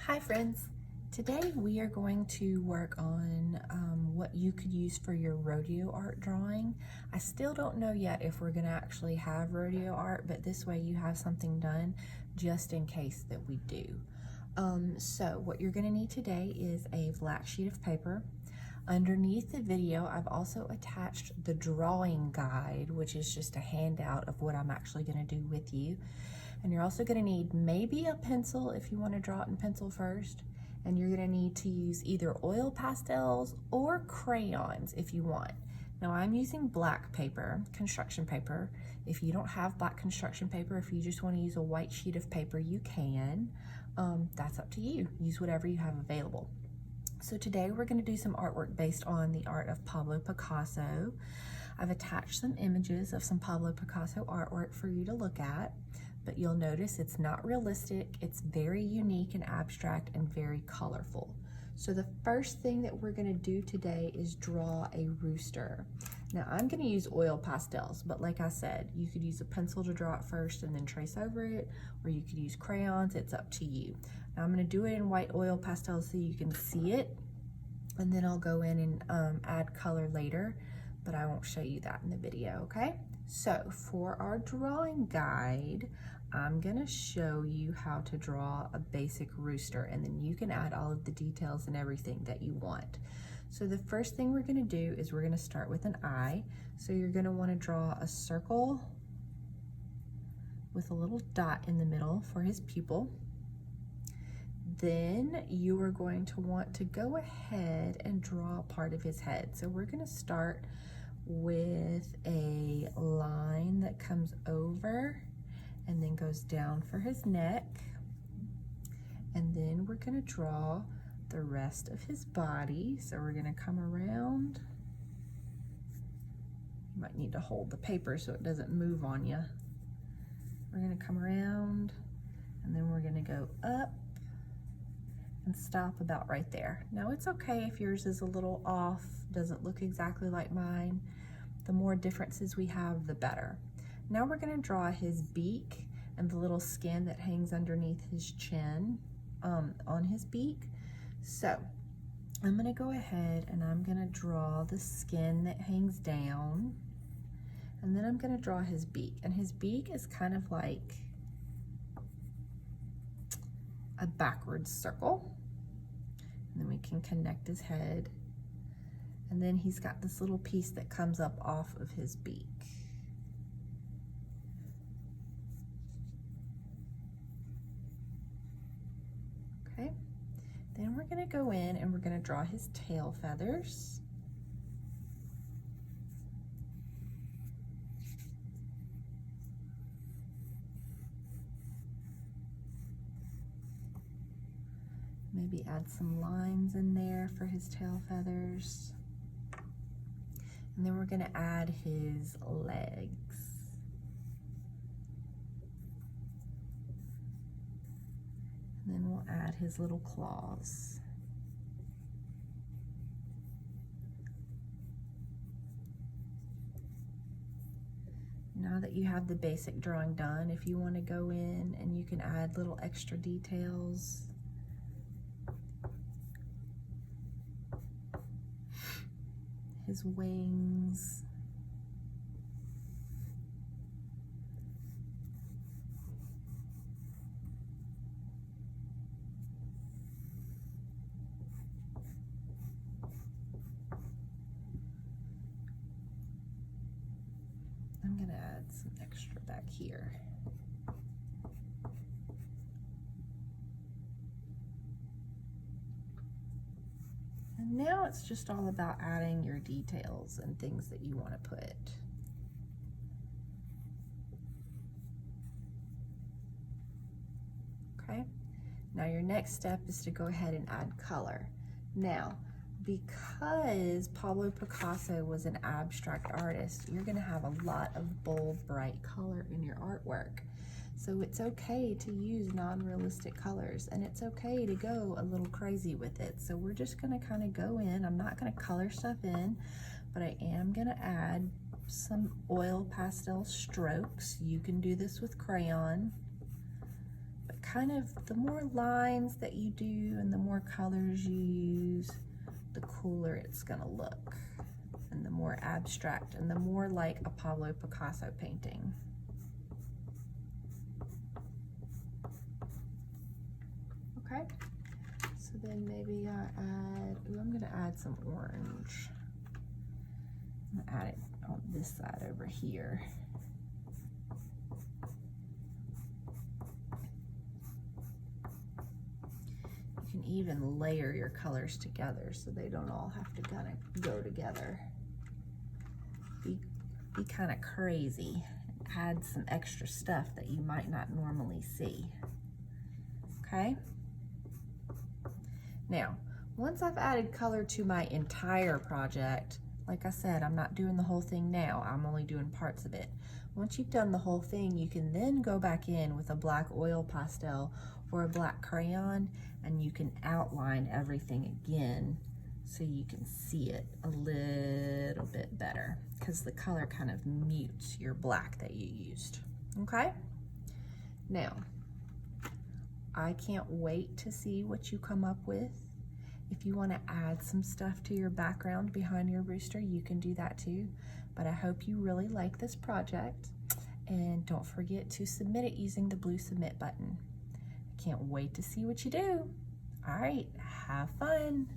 Hi friends, today we are going to work on what you could use for your rodeo art drawing. I still don't know yet if we're going to actually have rodeo art, but this way you have something done just in case that we do. So what you're going to need today is a black sheet of paper. Underneath the video, I've also attached the drawing guide, which is just a handout of what I'm actually going to do with you. And you're also going to need maybe a pencil if you want to draw it in pencil first. And you're going to need to use either oil pastels or crayons if you want. Now I'm using black paper, construction paper. If you don't have black construction paper, if you just want to use a white sheet of paper, you can. That's up to you. Use whatever you have available. So today we're going to do some artwork based on the art of Pablo Picasso. I've attached some images of some Pablo Picasso artwork for you to look at. But you'll notice it's not realistic, it's very unique and abstract and very colorful. So the first thing that we're gonna do today is draw a rooster. Now I'm gonna use oil pastels, but like I said, you could use a pencil to draw it first and then trace over it, or you could use crayons, it's up to you. Now I'm gonna do it in white oil pastels so you can see it, and then I'll go in and add color later, but I won't show you that in the video, okay? So for our drawing guide, I'm gonna show you how to draw a basic rooster, and then you can add all of the details and everything that you want. So the first thing we're gonna do is we're gonna start with an eye. So you're gonna wanna draw a circle with a little dot in the middle for his pupil. Then you are going to want to go ahead and draw part of his head. So we're gonna start with a line that comes over and then goes down for his neck, and then we're going to draw the rest of his body. So we're going to come around. You might need to hold the paper so it doesn't move on you. We're going to come around, and then we're going to go up and stop about right there. Now it's okay if yours is a little off, doesn't look exactly like mine. The more differences we have, the better. Now we're gonna draw his beak and the little skin that hangs underneath his chin on his beak. So I'm gonna go ahead and I'm gonna draw the skin that hangs down, and then I'm gonna draw his beak. And his beak is kind of like a backwards circle. And then we can connect his head. And then he's got this little piece that comes up off of his beak. Okay, then we're gonna go in and we're gonna draw his tail feathers. Maybe add some lines in there for his tail feathers. And then we're gonna add his legs. And then we'll add his little claws. Now that you have the basic drawing done, if you want to go in and you can add little extra details. His wings. I'm gonna add some extra back here. And now it's just all about adding your details and things that you want to put. Okay, now your next step is to go ahead and add color. Now, because Pablo Picasso was an abstract artist, you're going to have a lot of bold, bright color in your artwork. So it's okay to use non-realistic colors, and it's okay to go a little crazy with it. So we're just gonna kind of go in. I'm not gonna color stuff in, but I am gonna add some oil pastel strokes. You can do this with crayon, but kind of, the more lines that you do and the more colors you use, the cooler it's gonna look, and the more abstract and the more like a Pablo Picasso painting. Okay, so then maybe I add, I'm gonna add some orange. I'm gonna add it on this side over here. You can even layer your colors together so they don't all have to kind of go together. Be kind of crazy. Add some extra stuff that you might not normally see. Okay? Now, once I've added color to my entire project, like I said, I'm not doing the whole thing now. I'm only doing parts of it. Once you've done the whole thing, you can then go back in with a black oil pastel or a black crayon, and you can outline everything again so you can see it a little bit better, because the color kind of mutes your black that you used. Okay? Now, I can't wait to see what you come up with. If you want to add some stuff to your background behind your rooster, you can do that too. But I hope you really like this project, and don't forget to submit it using the blue submit button. I can't wait to see what you do. All right, have fun.